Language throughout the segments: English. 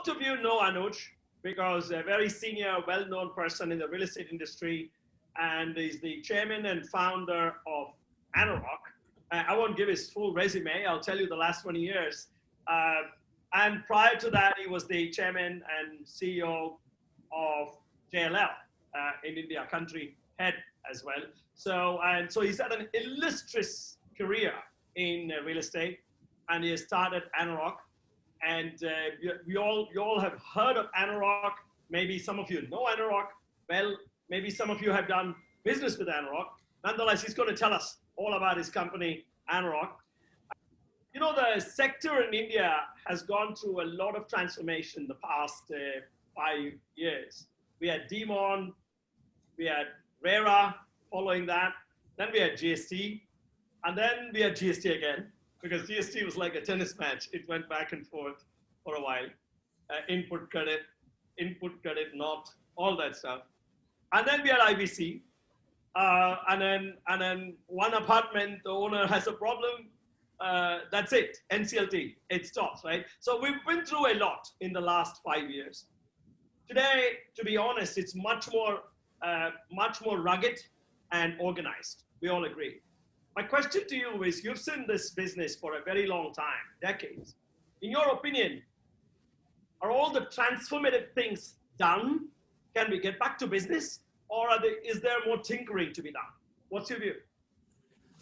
most of you know Anuj because a very senior, well-known person in the real estate industry, and is the chairman and founder of Anorak. I won't give his full resume. I'll tell you the last 20 years. Uh, and prior to that, he was the chairman and CEO of JLL in India, country head as well. So he's had an illustrious career in real estate, and he has started Anorak. And you all have heard of Anorak. Maybe some of you know Anorak. Well, maybe some of you have done business with Anorak. Nonetheless, he's going to tell us all about his company, Anorak. You know, the sector in India has gone through a lot of transformation the past 5 years. We had Demon, we had RERA following that, then we had GST, and then we had GST again, because GST was like a tennis match. It went back and forth for a while. Input credit, not, all that stuff. And then we had IBC, and then one apartment, the owner has a problem, that's it, NCLT, it stops, right? So we've been through a lot in the last 5 years. Today, to be honest, it's much more rugged and organized. We all agree. My question to you is, you've seen this business for a very long time, decades. In your opinion, are all the transformative things done? Can we get back to business? Or is there more tinkering to be done? What's your view?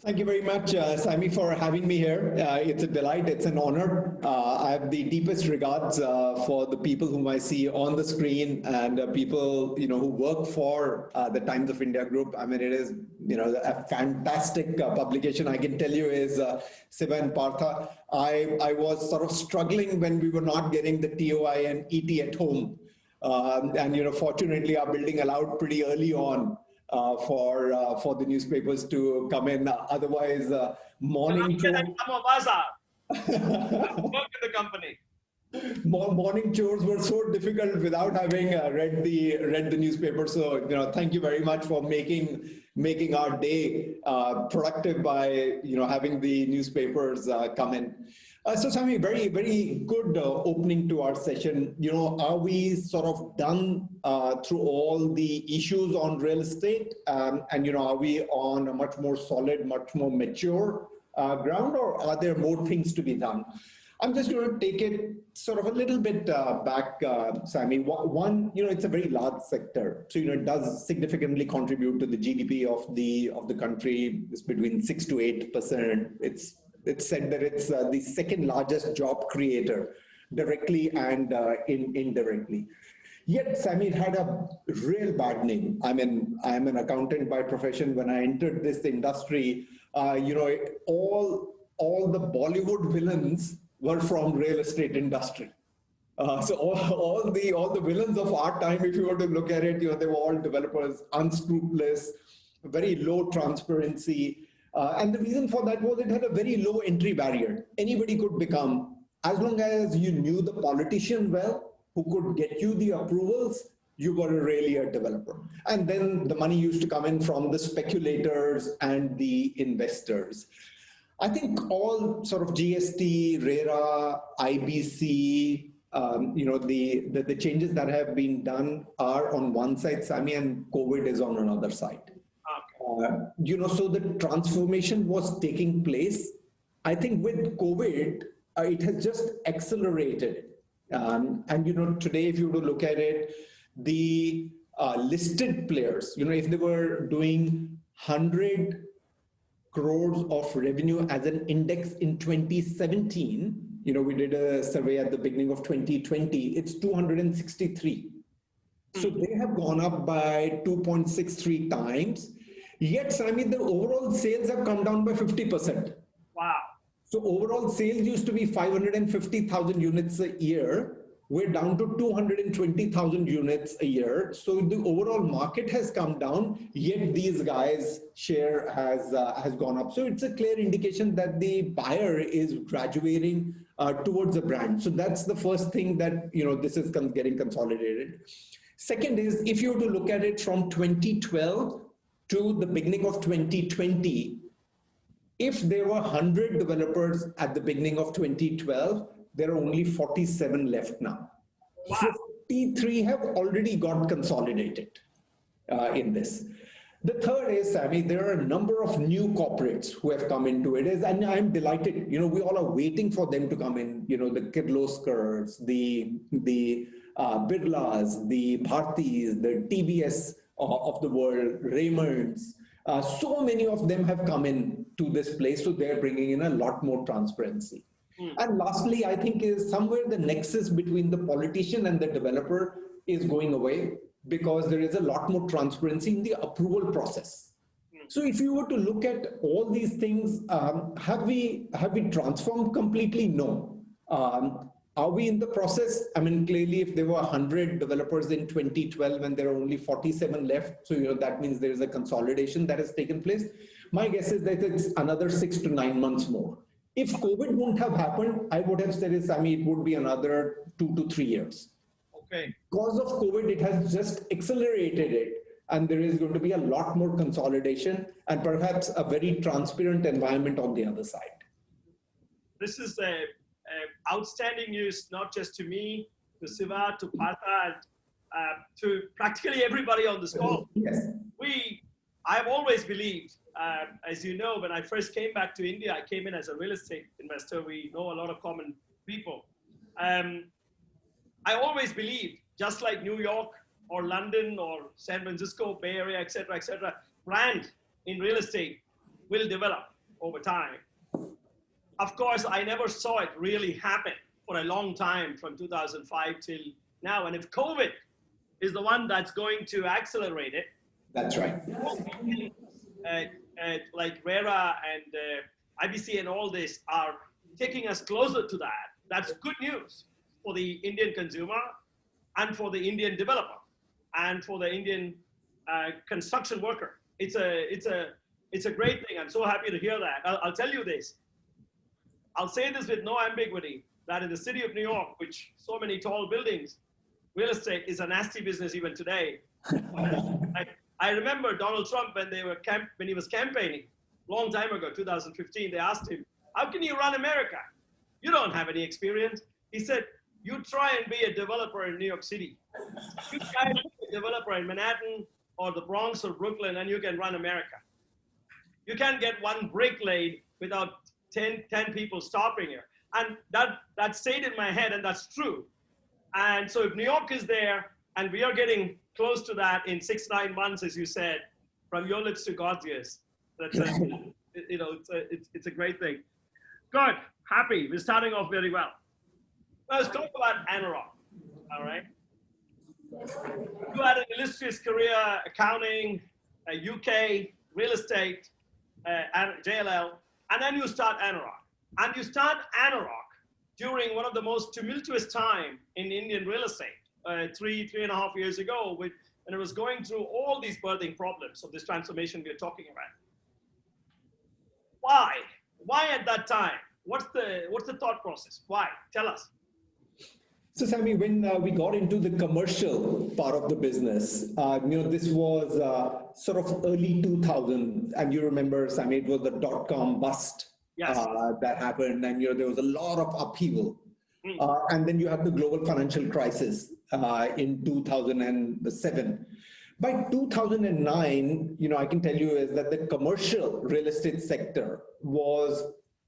Thank you very much, Sammy, for having me here. It's a delight. It's an honor. I have the deepest regards for the people whom I see on the screen and people who work for the Times of India Group. I mean, it is a fantastic publication. I can tell you is Siva and Partha. I was sort of struggling when we were not getting the TOI and ET at home, and fortunately, our building allowed pretty early on. For the newspapers to come in. Otherwise, morning chores. Some of us are. Work in the company. Morning chores were so difficult without having read the newspaper. So thank you very much for making our day productive by having the newspapers come in. So Sammy, very, very good opening to our session. Are we sort of done through all the issues on real estate? And are we on a much more solid, much more mature ground, or are there more things to be done? I'm just going to take it sort of a little bit back, Sammy. One, it's a very large sector, so it does significantly contribute to the GDP of the country. It's between 6 to 8%. It's said that it's the second largest job creator, directly and indirectly. Yet, Sammy, it had a real bad name. I mean, I am an accountant by profession. When I entered this industry, all the Bollywood villains were from real estate industry. So all the villains of our time, if you were to look at it, they were all developers, unscrupulous, very low transparency. And the reason for that was it had a very low entry barrier. Anybody could become, as long as you knew the politician well, who could get you the approvals, you were really a developer. And then the money used to come in from the speculators and the investors. I think all sort of GST, RERA, IBC, the changes that have been done are on one side, Sammy, and COVID is on another side. So the transformation was taking place. I think with COVID, it has just accelerated. And today, if you were to look at it, the listed players, if they were doing 100 crores of revenue as an index in 2017, we did a survey at the beginning of 2020, it's 263. So they have gone up by 2.63 times. Yet, Sammy, the overall sales have come down by 50%. Wow. So overall sales used to be 550,000 units a year. We're down to 220,000 units a year. So the overall market has come down, yet these guys' share has gone up. So it's a clear indication that the buyer is graduating towards a brand. So that's the first thing that, this is getting consolidated. Second is, if you were to look at it from 2012 to the beginning of 2020, if there were 100 developers at the beginning of 2012, there are only 47 left now. Wow. 53 have already got consolidated in this. The third is, Sammy, there are a number of new corporates who have come into it, and I'm delighted. We all are waiting for them to come in. The Kirloskars, the Birlas, the Bhartis, the TVS of the world, Raymonds. So many of them have come in to this place, so they're bringing in a lot more transparency. And lastly, I think is somewhere the nexus between the politician and the developer is going away, because there is a lot more transparency in the approval process. So if you were to look at all these things, have we transformed completely? No. Are we in the process? I mean, clearly, if there were 100 developers in 2012 and there are only 47 left, so that means there is a consolidation that has taken place. My guess is that it's another 6 to 9 months more. If COVID wouldn't have happened, I would have said, it would be another 2 to 3 years. Okay. Because of COVID, it has just accelerated it, and there is going to be a lot more consolidation and perhaps a very transparent environment on the other side. This is outstanding news, not just to me, to Siva, to Partha, and to practically everybody on this call. Yes. I've always believed, as you know, when I first came back to India, I came in as a real estate investor. We know a lot of common people. I always believed, just like New York or London or San Francisco, Bay Area, etc., brand in real estate will develop over time. Of course, I never saw it really happen for a long time from 2005 till now. And if COVID is the one that's going to accelerate it, that's right. Like RERA and IBC and all this are taking us closer to that. That's good news for the Indian consumer and for the Indian developer and for the Indian construction worker. It's a great thing. I'm so happy to hear that. I'll tell you this. I'll say this with no ambiguity, that in the city of New York, which so many tall buildings, real estate is a nasty business even today. I remember Donald Trump when he was campaigning, long time ago, 2015, they asked him, how can you run America? You don't have any experience. He said, you try and be a developer in New York City. You try and be a developer in Manhattan or the Bronx or Brooklyn, and you can run America. You can't get one brick laid without 10 people stopping you. And that stayed in my head, and that's true. And so if New York is there, and we are getting close to that in 6-9 months, as you said, from your lips to God's ears, that's it's a great thing. Good, happy. We're starting off very well. Let's talk about Anurag. All right. You had an illustrious career, accounting, UK, real estate, JLL, and then you start Anurag. And you start Anurag during one of the most tumultuous time in Indian real estate, 3.5 years ago, when it was going through all these birthing problems of this transformation we're talking about. Why? Why at that time? What's the thought process? Why? Tell us. So, Sammy, when we got into the commercial part of the business, this was sort of early 2000, and you remember, Sammy, it was the dot-com bust. Yes. That happened, and there was a lot of upheaval. And then you had the global financial crisis in 2007. By 2009, I can tell you is that the commercial real estate sector was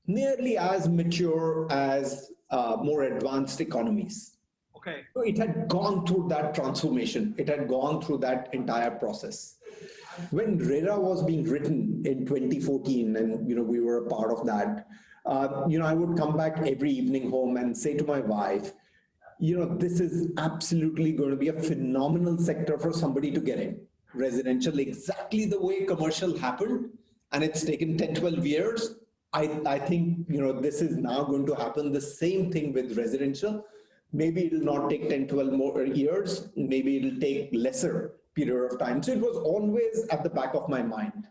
nearly as mature as more advanced economies. Okay. So it had gone through that transformation. It had gone through that entire process. When RERA was being written in 2014, and we were a part of that, I would come back every evening home and say to my wife, this is absolutely going to be a phenomenal sector for somebody to get in. Residential, exactly the way commercial happened, and it's taken 10, 12 years. I think, this is now going to happen the same thing with residential. Maybe it'll not take 10, 12 more years. Maybe it'll take lesser period of time. So it was always at the back of my mind.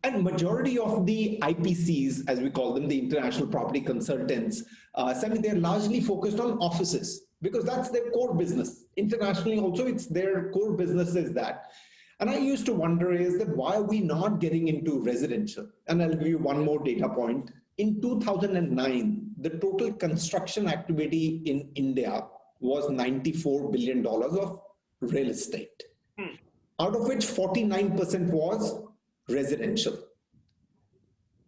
And majority of the IPCs, as we call them, the international property consultants, they're largely focused on offices because that's their core business. Internationally also, it's their core business is that. And I used to wonder is that why are we not getting into residential? And I'll give you one more data point. In 2009, the total construction activity in India was $94 billion of real estate, out of which 49% was residential.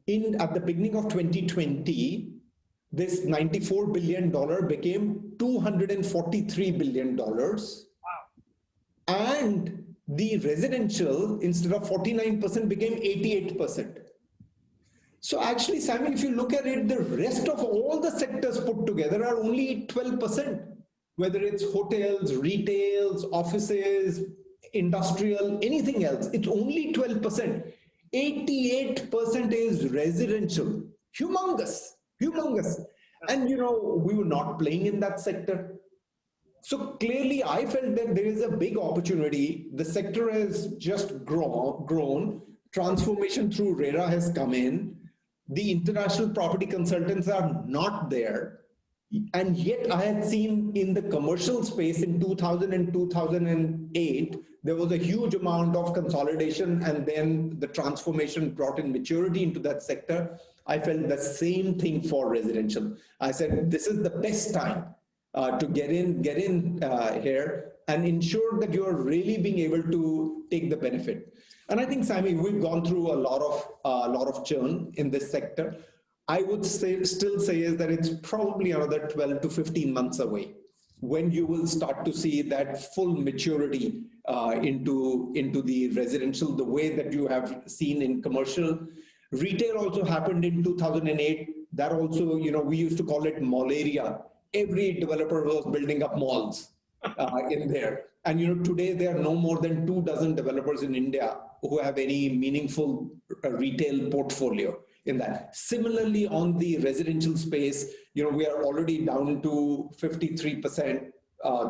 At the beginning of 2020, this $94 billion became $243 billion. Wow. And the residential, instead of 49%, became 88%. So actually, Sammy, if you look at it, the rest of all the sectors put together are only 12%, whether it's hotels, retails, offices, industrial, anything else, it's only 12%. 88% is residential. Humongous, humongous. And you know, we were not playing in that sector. So clearly, I felt that there is a big opportunity. The sector has just grown. Transformation through RERA has come in. The international property consultants are not there. And yet I had seen in the commercial space in 2000 and 2008, there was a huge amount of consolidation, and then the transformation brought in maturity into that sector. I felt the same thing for residential. I said, this is the best time to get in here and ensure that you're really being able to take the benefit. And I think, Sammy, we've gone through a lot of churn in this sector. I would still say is that it's probably another 12 to 15 months away when you will start to see that full maturity into the residential, the way that you have seen in commercial. Retail also happened in 2008. That also, you know, we used to call it malaria. Every developer was building up malls in there. And you know, today there are no more than 24 developers in India who have any meaningful retail portfolio in that. Similarly, on the residential space, you know, we are already down to 53%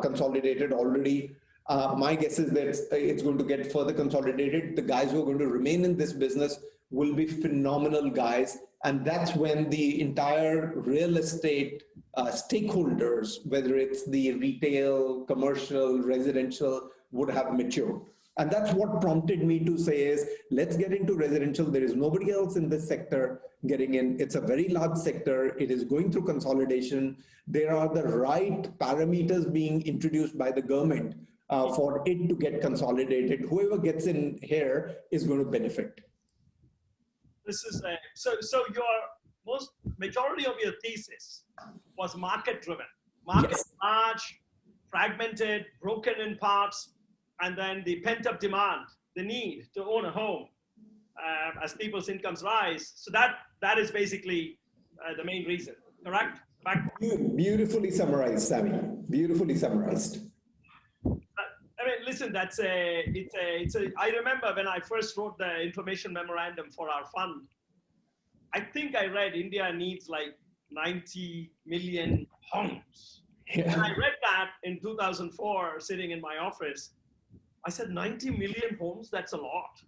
consolidated already. My guess is that it's going to get further consolidated. The guys who are going to remain in this business will be phenomenal guys. And that's when the entire real estate stakeholders, whether it's the retail, commercial, residential, would have matured. And that's what prompted me to say is, let's get into residential. There is nobody else in this sector getting in. It's a very large sector. It is going through consolidation. There are the right parameters being introduced by the government for it to get consolidated. Whoever gets in here is going to benefit. This is so your majority of your thesis was market driven. Market Yes. large, fragmented, broken in parts, and then the pent up demand, the need to own a home as people's incomes rise. So that is basically the main reason, correct? Beautifully summarized, Sammy. Beautifully summarized. I mean, listen, I remember when I first wrote the information memorandum for our fund, I think I read India needs like 90 million homes. Yeah. And I read that in 2004, sitting in my office. I said, 90 million homes, that's a lot.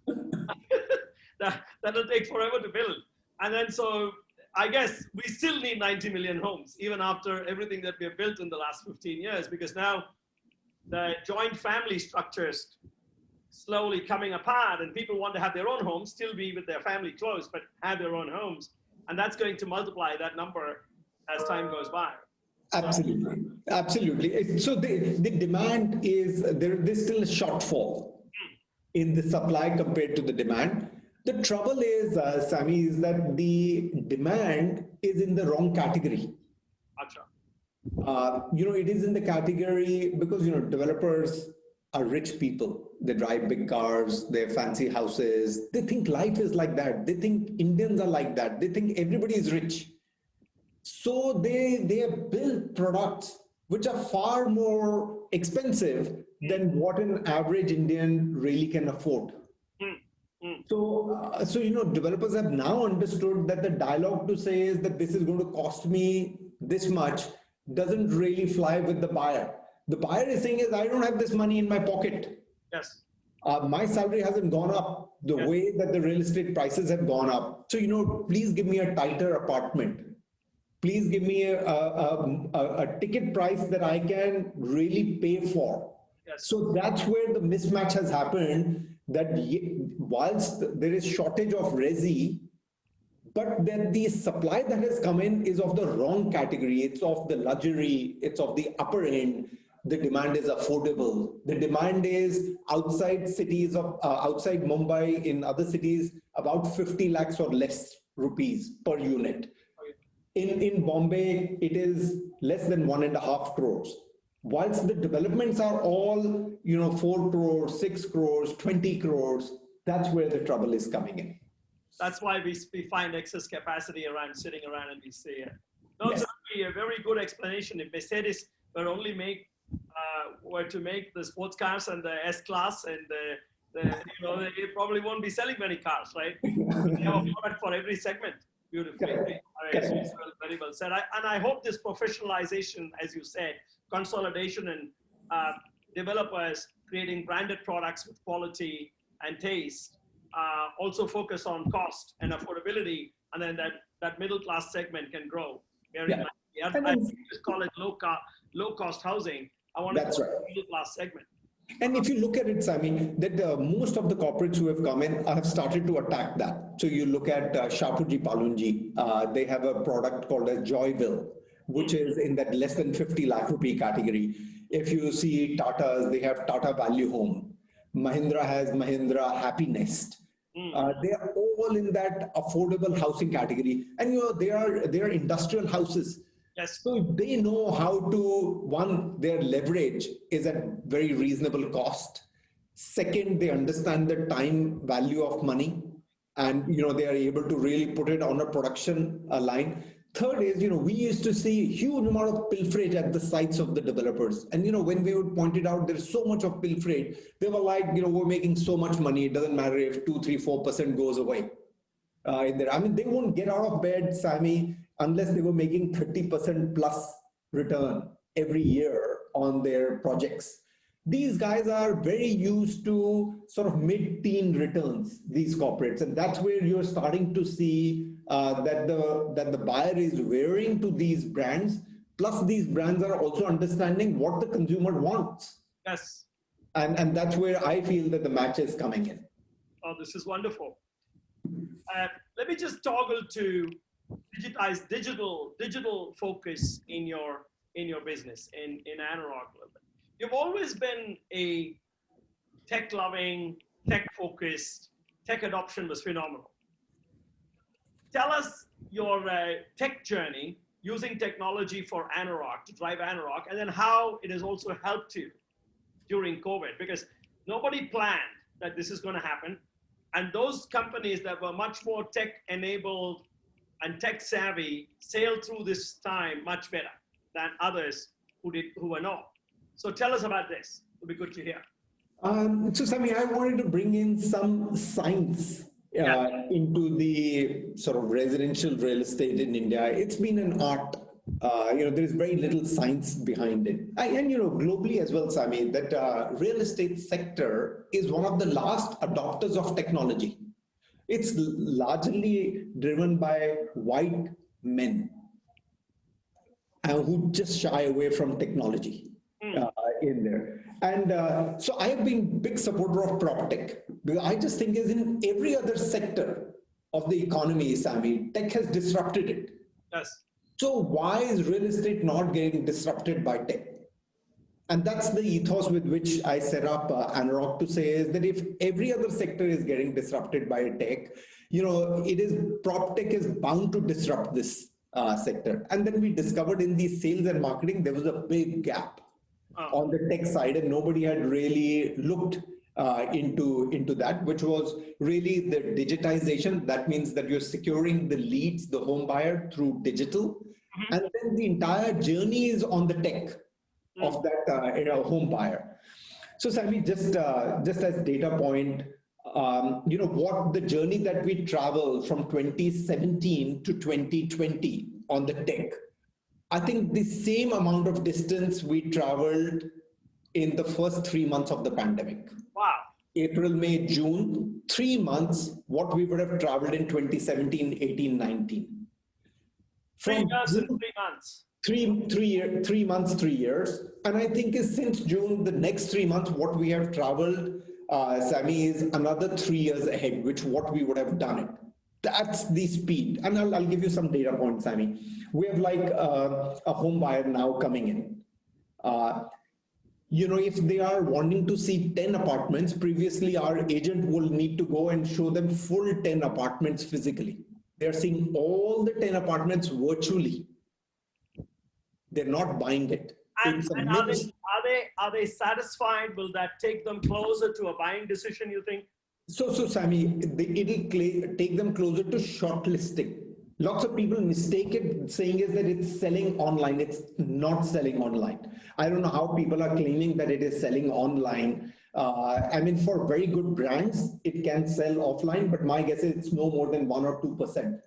That'll take forever to build. And then so I guess we still need 90 million homes, even after everything that we have built in the last 15 years, because now the joint family structures slowly coming apart, and people want to have their own homes, still be with their family close, but have their own homes. And that's going to multiply that number as time goes by. Absolutely, absolutely. So the demand is, there's still a shortfall in the supply compared to the demand. The trouble is, Sammy, is that the demand is in the wrong category. Achha. You know, it is in the category because, you know, developers are rich people. They drive big cars, they have fancy houses. They think life is like that. They think Indians are like that. They think everybody is rich. So they have built products which are far more expensive than what an average Indian really can afford. So you know, developers have now understood that the dialogue to say is that this is going to cost me this much doesn't really fly with the buyer. The buyer is saying is, I don't have this money in my pocket. Yes. My salary hasn't gone up the way that the real estate prices have gone up. So, you know, please give me a tighter apartment. Please give me a ticket price that I can really pay for. Yes. So that's where the mismatch has happened, that whilst there is shortage of resi, but then the supply that has come in is of the wrong category. It's of the luxury, it's of the upper end. The demand is affordable. The demand is outside cities of outside Mumbai, in other cities, about 50 lakhs or less rupees per unit. In Bombay, it is less than 1.5 crores. Whilst the developments are all, 4 crores, 6 crores, 20 crores, that's where the trouble is coming in. That's why we find excess capacity around, sitting around, and we see it. No, Yes. certainly a very good explanation. If Mercedes were to make the sports cars and the S class and they probably won't be selling many cars, right? They have a product for every segment. Beautifully. Very well said. I hope this professionalization, as you said, consolidation and developers creating branded products with quality and taste, also focus on cost and affordability, and then that middle class segment can grow very nicely. I just call it low cost housing. I want to call it the middle class segment. And if you look at it, Sami, that most of the corporates who have come in have started to attack that. So you look at Shapoorji Pallonji, they have a product called as Joyville, which is in that less than 50 lakh rupee category. If you see Tata's, they have Tata Value Home. Mahindra has Mahindra Happy Nest. They are all in that affordable housing category. And they are industrial houses. Yes. So they know how to, one, their leverage is at very reasonable cost. Second, they understand the time value of money, and they are able to really put it on a production line. Third is, we used to see huge amount of pilferage at the sites of the developers. And, when we would point it out, there's so much of pilferage, they were like, we're making so much money. It doesn't matter if 2, 3, 4% goes away. In there. I mean, they won't get out of bed, Sami, unless they were making 30% plus return every year on their projects. These guys are very used to sort of mid-teen returns, these corporates. And that's where you're starting to see that the buyer is wearing to these brands. Plus, these brands are also understanding what the consumer wants. Yes. And that's where I feel that the match is coming in. Oh, this is wonderful. Let me just toggle to digital focus in your business in Anurock a little bit. You've always been a tech-loving, tech-focused. Tech adoption was phenomenal. Tell us your tech journey using technology for Anurock to drive Anurock, and then how it has also helped you during COVID, because nobody planned that this is going to happen. And those companies that were much more tech-enabled and tech-savvy sailed through this time much better than others who were not. So tell us about this. It'll be good to hear. So, Sami, I wanted to bring in some science into the sort of residential real estate in India. It's been an art. There's very little science behind it. And globally as well, Sami, that real estate sector is one of the last adopters of technology. It's largely driven by white men who just shy away from technology in there. And so I have been big supporter of prop tech, because I just think as in every other sector of the economy, Sami, tech has disrupted it. Yes. So why is real estate not getting disrupted by tech? And that's the ethos with which I set up Anurock to say is that if every other sector is getting disrupted by tech, prop tech is bound to disrupt this sector. And then we discovered in the sales and marketing, there was a big gap on the tech side, and nobody had really looked into that, which was really the digitization. That means that you're securing the leads, the home buyer, through digital. And then the entire journey is on the tech of that home buyer. So, Sami, just as data point, what the journey that we traveled from 2017 to 2020 on the tech, I think the same amount of distance we traveled in the first 3 months of the pandemic. Wow. April, May, June, 3 months, what we would have traveled in 2017, 18, 19. 3 years and 3 months. 3 months, 3 years. And I think since June, the next 3 months, what we have traveled, Sami, is another 3 years ahead, which what we would have done it. That's the speed. And I'll give you some data points, Sammy. We have like a home buyer now coming in. If they are wanting to see 10 apartments, previously our agent will need to go and show them full 10 apartments physically. They're seeing all the 10 apartments virtually. They're not buying it. And are they satisfied? Will that take them closer to a buying decision, you think? So Sammy, it'll take them closer to shortlisting. Lots of people mistake it, saying is that it's selling online. It's not selling online. I don't know how people are claiming that it is selling online. I mean, for very good brands, it can sell offline, but my guess is it's no more than 1 or 2%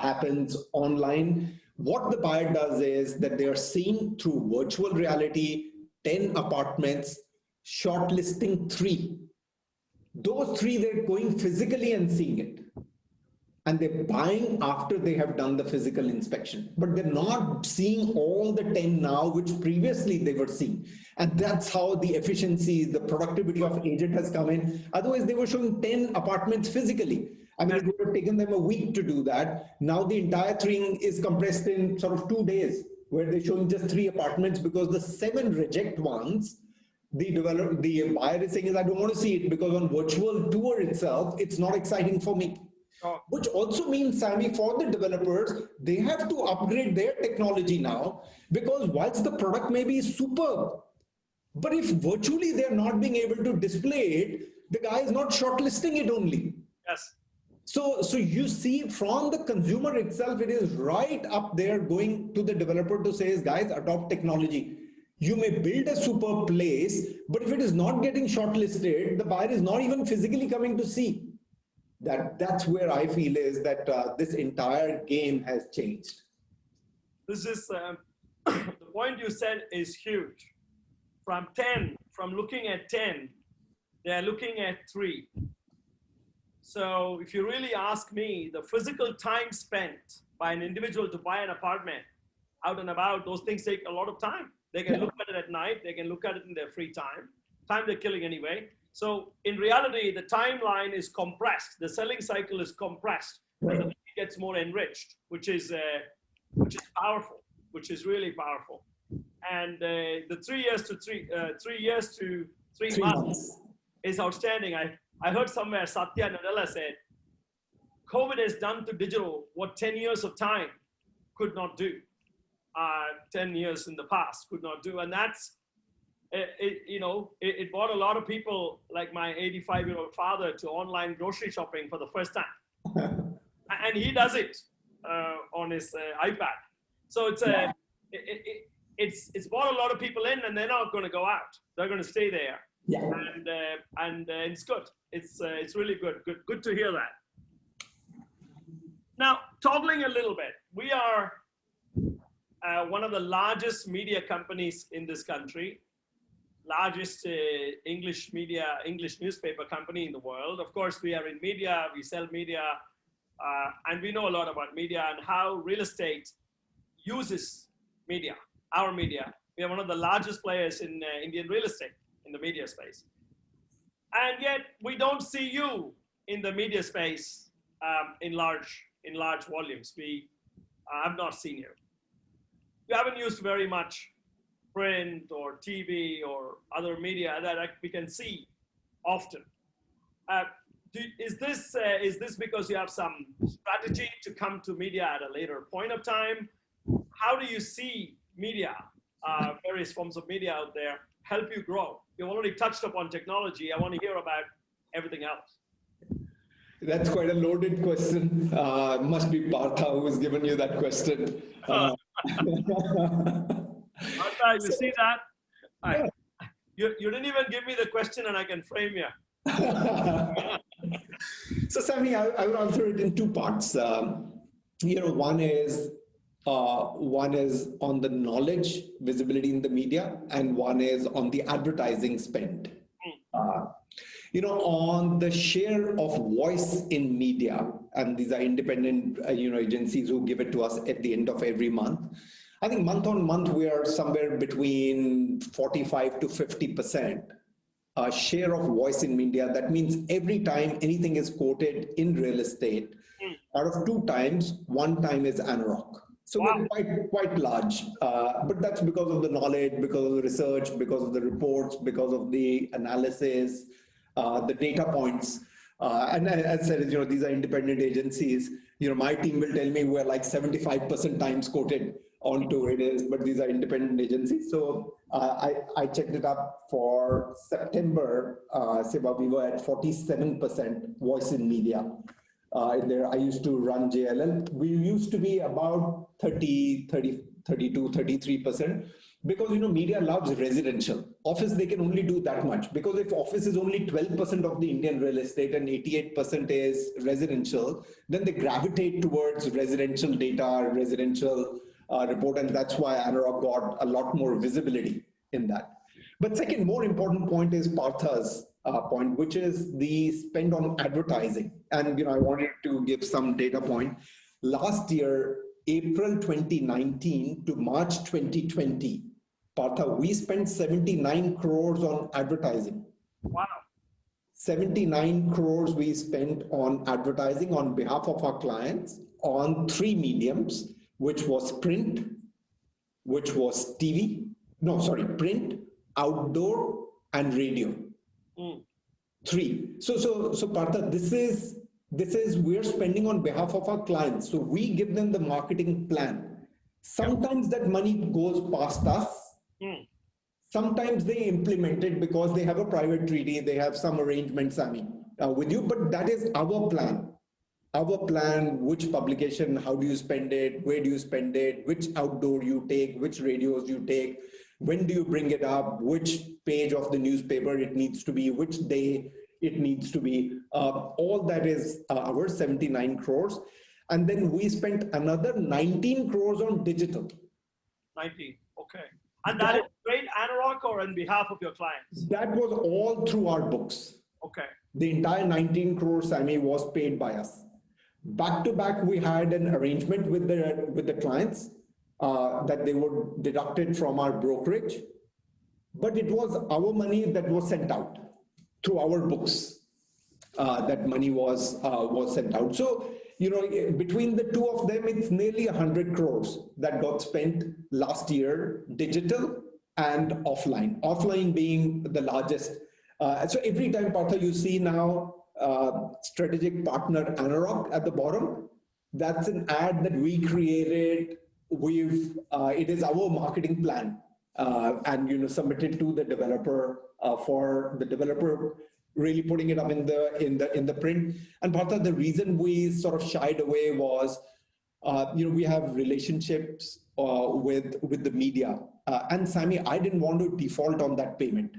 happens online. What the buyer does is that they are seeing through virtual reality 10 apartments, shortlisting 3. Those 3, they're going physically and seeing it. And they're buying after they have done the physical inspection. But they're not seeing all the 10 now, which previously they were seeing. And that's how the efficiency, the productivity of agent has come in. Otherwise, they were showing 10 apartments physically. I mean, it would have taken them a week to do that. Now the entire thing is compressed in sort of 2 days, where they're showing just 3 apartments because the 7 reject ones, the buyer is saying is, I don't want to see it because on virtual tour itself, it's not exciting for me. Which also means, Sammy, for the developers, they have to upgrade their technology now, because whilst the product may be superb, but if virtually they're not being able to display it, the guy is not shortlisting it only. Yes. So you see from the consumer itself, it is right up there going to the developer to say, guys, adopt technology. You may build a superb place, but if it is not getting shortlisted, the buyer is not even physically coming to see. That's where I feel is that this entire game has changed. This is, the point you said is huge. From looking at 10, they're looking at 3. So if you really ask me, the physical time spent by an individual to buy an apartment out and about, those things take a lot of time. They can look at it at night, they can look at it in their free time they're killing anyway. So in reality, the timeline is compressed. The selling cycle is compressed. Right. And it gets more enriched, which is powerful, which is really powerful. And the 3 years to 3 months is outstanding. I heard somewhere Satya Nadella said, COVID has done to digital what 10 years of time could not do. 10 years in the past could not do. And that's, it brought a lot of people like my 85-year-old father to online grocery shopping for the first time. And he does it on his iPad. So it's brought a lot of people in, and they're not going to go out. They're going to stay there. Yeah. And it's good. It's really good. Good to hear that. Now, toggling a little bit, we are one of the largest media companies in this country. Largest English newspaper company in the world. Of course, we are in media, we sell media, and we know a lot about media and how real estate uses media, our media. We are one of the largest players in Indian real estate, in the media space. And yet, we don't see you in the media space in large volumes. I've not seen you. You haven't used very much print or TV or other media that we can see often. Is this because you have some strategy to come to media at a later point of time? How do you see media, various forms of media out there, help you grow? You already touched upon technology. I want to hear about everything else. That's quite a loaded question. Must be Partha who has given you that question. You see that? Yeah. You didn't even give me the question, and I can frame you. So, Sammy, I will answer it in 2 parts. One is on the knowledge visibility in the media, and one is on the advertising spend. On the share of voice in media, and these are independent agencies who give it to us at the end of every month. I think month on month, we are somewhere between 45 to 50% share of voice in media. That means every time anything is quoted in real estate, Out of 2 times, 1 time is Anurag. So Wow. we're quite large, but that's because of the knowledge, because of the research, because of the reports, because of the analysis, the data points. And as I said, these are independent agencies. My team will tell me we're like 75% times quoted onto it is, but these are independent agencies. So I checked it up for September, Siva, we were at 47% voice in media. In there, I used to run JLL. We used to be about 32, 33%, because media loves residential. Office, they can only do that much, because if office is only 12% of the Indian real estate and 88% is residential, then they gravitate towards residential data, residential report, and that's why Anurag got a lot more visibility in that. But second, more important point is Partha's point, which is the spend on advertising. And I wanted to give some data point. Last year, April 2019 to March 2020, Partha, we spent 79 crores on advertising. Wow. 79 crores we spent on advertising on behalf of our clients on 3 mediums, which was print, which was print, outdoor, and radio. 3. So Partha, this is we're spending on behalf of our clients. So we give them the marketing plan. Sometimes that money goes past us. Sometimes they implement it because they have a private treaty, they have some arrangements, with you, but that is our plan. Our plan, which publication, how do you spend it, where do you spend it, which outdoor you take, which radios you take, when do you bring it up, which page of the newspaper it needs to be, which day it needs to be. All that is our 79 crores. And then we spent another 19 crores on digital. 19, okay. And that is straight Anurag or on behalf of your clients? That was all through our books. Okay. The entire 19 crores, Sammy, was paid by us. Back to back, we had an arrangement with the clients that they would deduct it from our brokerage, but it was our money that was sent out through our books. That money was sent out. So between the two of them, it's nearly 100 crores that got spent last year, digital and offline. Offline being the largest. So every time, Partha, you see now strategic partner Anurag at the bottom, that's an ad that we created. It is our marketing plan, and submitted to the developer for the developer really putting it up in the print. And Partha, the reason we sort of shied away was, we have relationships with the media, and Sammy, I didn't want to default on that payment.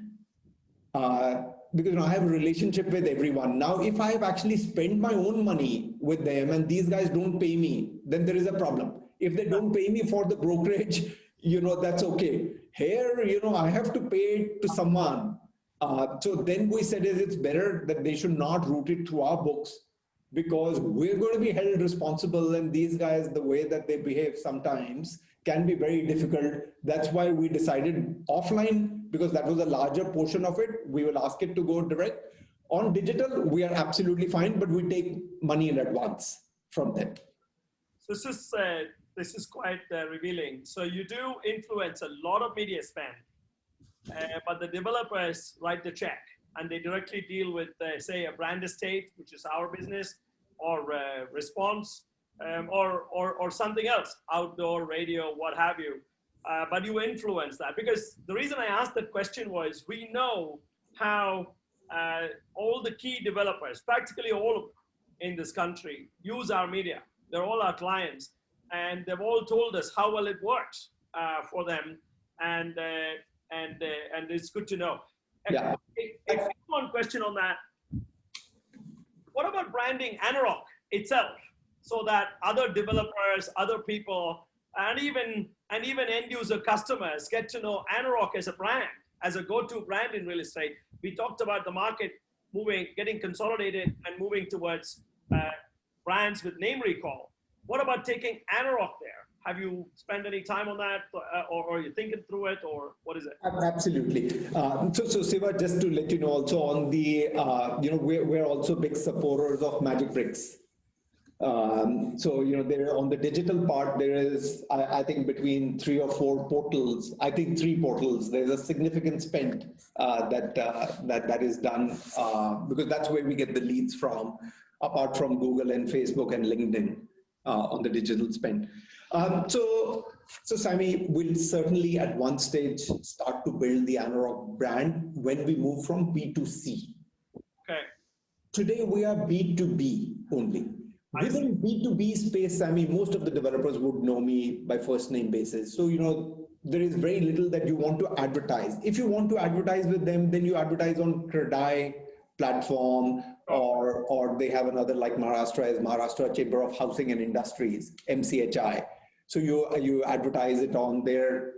Because I have a relationship with everyone. Now, if I have actually spent my own money with them and these guys don't pay me, then there is a problem. If they don't pay me for the brokerage, that's okay. Here, I have to pay to someone. So then we said it's better that they should not route it through our books, because we're going to be held responsible, and these guys, the way that they behave sometimes can be very difficult. That's why we decided offline, because that was a larger portion of it. We will ask it to go direct. On digital, we are absolutely fine, but we take money in advance from them. So this is quite revealing. So you do influence a lot of media spend, but the developers write the check and they directly deal with, say, a brand estate, which is our business, or response, or something else, outdoor, radio, what have you. But you influence that, because the reason I asked that question was, we know how all the key developers, practically all of them in this country, use our media. They're all our clients, and they've all told us how well it works for them, and it's good to know. Yeah. A one question on that. What about branding Anurag itself, so that other developers, other people, and even end user customers get to know Anurag as a brand, as a go-to brand in real estate? We talked about the market getting consolidated and moving towards brands with name recall. What about taking Anurag there? Have you spent any time on that, or are you thinking through it, or what is it? Absolutely. So Siva, just to let you know, also on the, we're also big supporters of Magic Bricks. So, there on the digital part, there is, I think, between 3 or 4 portals. I think 3 portals. There's a significant spend that is done because that's where we get the leads from, apart from Google and Facebook and LinkedIn on the digital spend. So Sammy, we'll certainly at one stage start to build the Anorak brand when we move from B2C. Okay. Today we are B2B only. Within B2B space, Sammy, most of the developers would know me by first name basis. So, there is very little that you want to advertise. If you want to advertise with them, then you advertise on Kredai platform, or they have another like Maharashtra is Maharashtra Chamber of Housing and Industries, MCHI. So you advertise it on their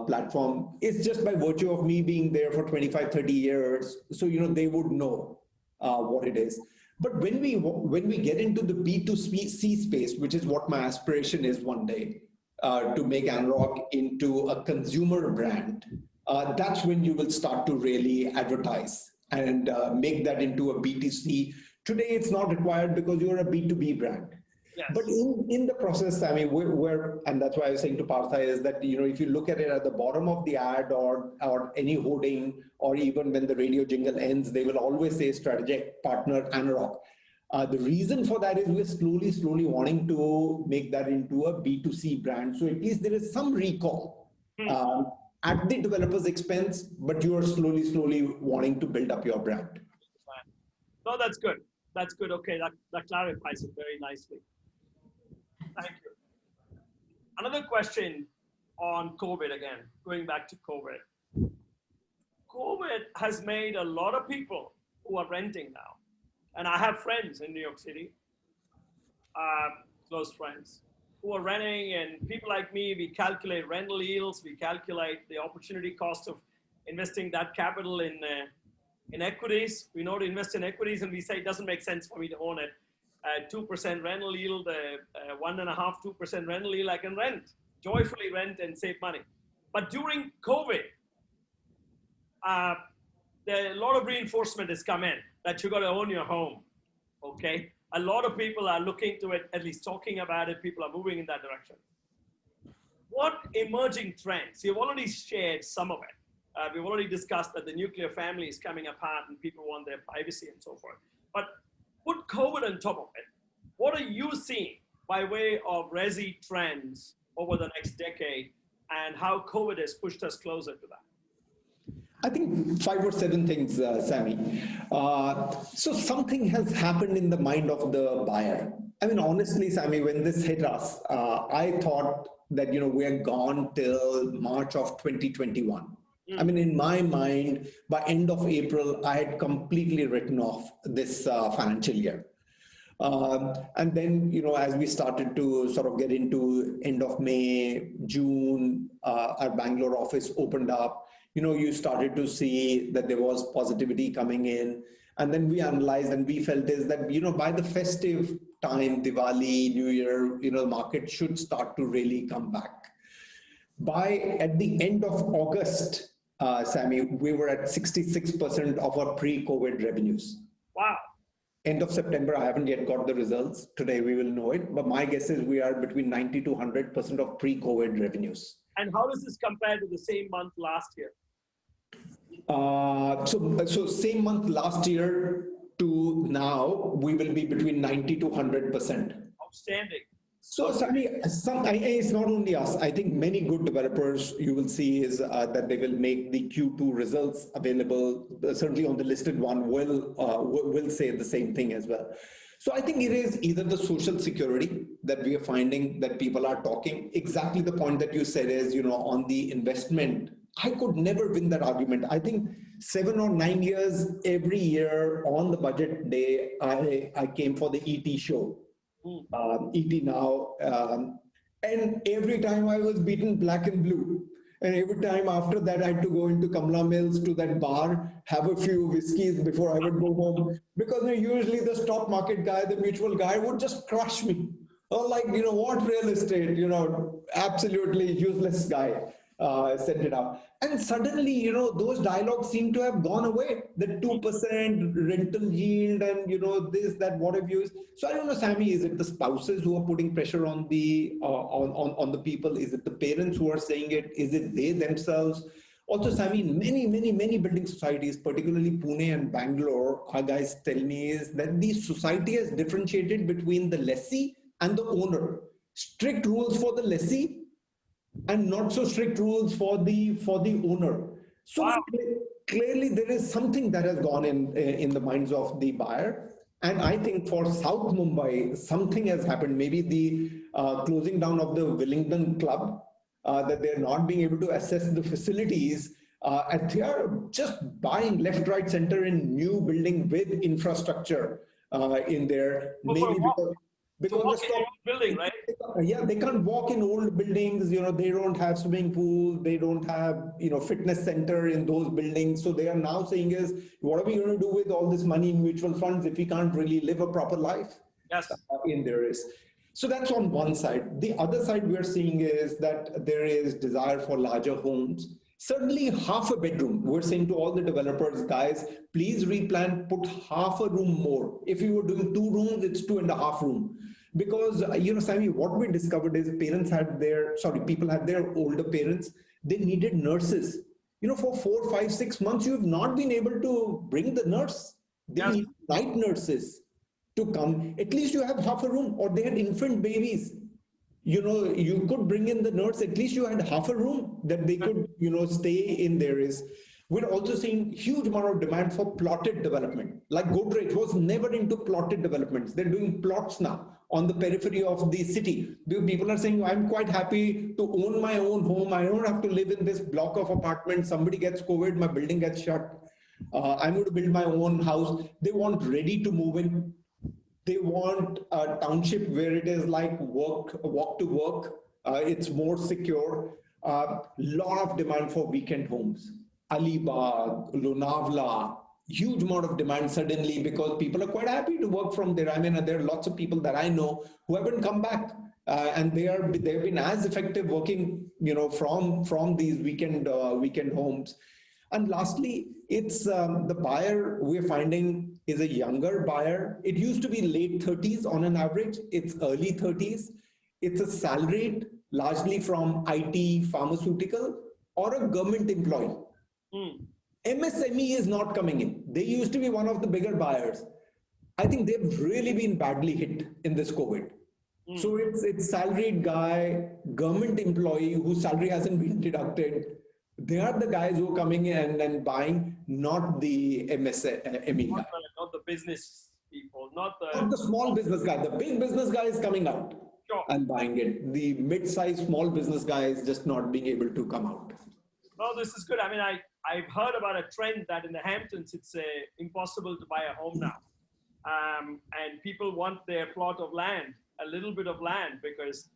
platform. It's just by virtue of me being there for 25, 30 years. So, they would know what it is. But when we get into the B2C space, which is what my aspiration is one day, to make Anorak into a consumer brand, that's when you will start to really advertise and make that into a B2C. Today, it's not required because you're a B2B brand. Yes. But in the process, I mean, and that's why I was saying to Partha is that, if you look at it at the bottom of the ad or any hoarding, or even when the radio jingle ends, they will always say strategic partner Anorak. The reason for that is we're slowly wanting to make that into a B2C brand. So at least there is some recall at the developer's expense, but you are slowly wanting to build up your brand. No, that's good. That's good. Okay, that clarifies it very nicely. Thank you. Another question on COVID again, going back to COVID. COVID has made a lot of people who are renting now. And I have friends in New York City, close friends, who are renting, and people like me, we calculate rental yields, we calculate the opportunity cost of investing that capital in equities. We know to invest in equities, and we say it doesn't make sense for me to own it. 2% rental yield, 1.5%, 2% rental yield, I can joyfully rent and save money. But during COVID, a lot of reinforcement has come in that you got to own your home, okay? A lot of people are looking to it, at least talking about it. People are moving in that direction. What emerging trends? You've already shared some of it. We've already discussed that the nuclear family is coming apart and people want their privacy and so forth. But put COVID on top of it. What are you seeing by way of resi trends over the next decade, and how COVID has pushed us closer to that? I think 5 or 7 things, Sammy. So something has happened in the mind of the buyer. I mean, honestly, Sammy, when this hit us, I thought that, we're gone till March of 2021. I mean, in my mind, by end of April, I had completely written off this financial year. And then, as we started to sort of get into end of May, June, our Bangalore office opened up. You started to see that there was positivity coming in. And then we analyzed and we felt is that, by the festive time, Diwali, New Year, the market should start to really come back. At the end of August, Sammy, we were at 66% of our pre-COVID revenues. Wow. End of September, I haven't yet got the results. Today we will know it, but my guess is we are between 90 to 100% of pre-COVID revenues. And how does this compare to the same month last year? So same month last year to now, we will be between 90 to 100%. Outstanding. So, Sammy, it's not only us. I think many good developers you will see is that they will make the Q2 results available. Certainly on the listed one will say the same thing as well. So I think it is either the social security that we are finding that people are talking. Exactly the point that you said is, on the investment, I could never win that argument. I think 7 or 9 years, every year on the budget day, I came for the ET show. ET Now, and every time I was beaten black and blue, and every time after that I had to go into Kamla Mills to that bar, have a few whiskeys before I would go home, because usually the stock market guy, the mutual guy would just crush me. Or like, what real estate, absolutely useless guy. sent it out. And suddenly, those dialogues seem to have gone away. The 2% rental yield and, this, that, what have you. So I don't know, Sammy, is it the spouses who are putting pressure on on the people? Is it the parents who are saying it? Is it they themselves? Also, Sammy, in many building societies, particularly Pune and Bangalore, our guys tell me is that the society has differentiated between the lessee and the owner. Strict rules for the lessee and not so strict rules for the owner. So Wow. clearly there is something that has gone in the minds of the buyer. And I think for South Mumbai, something has happened. Maybe the closing down of the Wellington Club, that they're not being able to assess the facilities, and they are just buying left, right, center in new building with infrastructure in there. Maybe because in building, right? Yeah, they can't walk in old buildings. They don't have swimming pool. They don't have fitness center in those buildings. So they are now saying is, what are we going to do with all this money in mutual funds if we can't really live a proper life? Yes. In there is. So that's on one side. The other side we are seeing is that there is desire for larger homes. Certainly half a bedroom. We're saying to all the developers, guys, please replan, put half a room more. If you were doing 2 rooms, it's 2.5 room. Because, Sammy, what we discovered is people had their older parents. They needed nurses. For 4, 5, 6 months, you have not been able to bring the nurse. They need night nurses to come. At least you have half a room, or they had infant babies. You could bring in the nurse. At least you had half a room that they could, stay in there is. We're also seeing huge amount of demand for plotted development. Like Godrej was never into plotted developments. They're doing plots now on the periphery of the city. People are saying, I'm quite happy to own my own home. I don't have to live in this block of apartments. Somebody gets COVID, my building gets shut. I'm going to build my own house. They want ready to move in. They want a township where it is like walk to work. It's more secure. Lot of demand for weekend homes. Alibag, Lonavala, huge amount of demand suddenly because people are quite happy to work from there. I mean, there are lots of people that I know who haven't come back, and they've been as effective working, from these weekend homes. And lastly, it's the buyer we're finding is a younger buyer. It used to be late 30s on an average. It's early 30s. It's a salaried, largely from IT, pharmaceutical, or a government employee. MSME is not coming in. They used to be one of the bigger buyers. I think they've really been badly hit in this COVID. So it's salaried guy, government employee whose salary hasn't been deducted. They are the guys who are coming in and buying, not the MSME guy. Not the business people, not the small business guy. The big business guy is coming out and buying it. The mid-sized small business guy is just not being able to come out. No, this is good. I mean, I've heard about a trend that in the Hamptons, it's impossible to buy a home now. And people want their plot of land, a little bit of land, because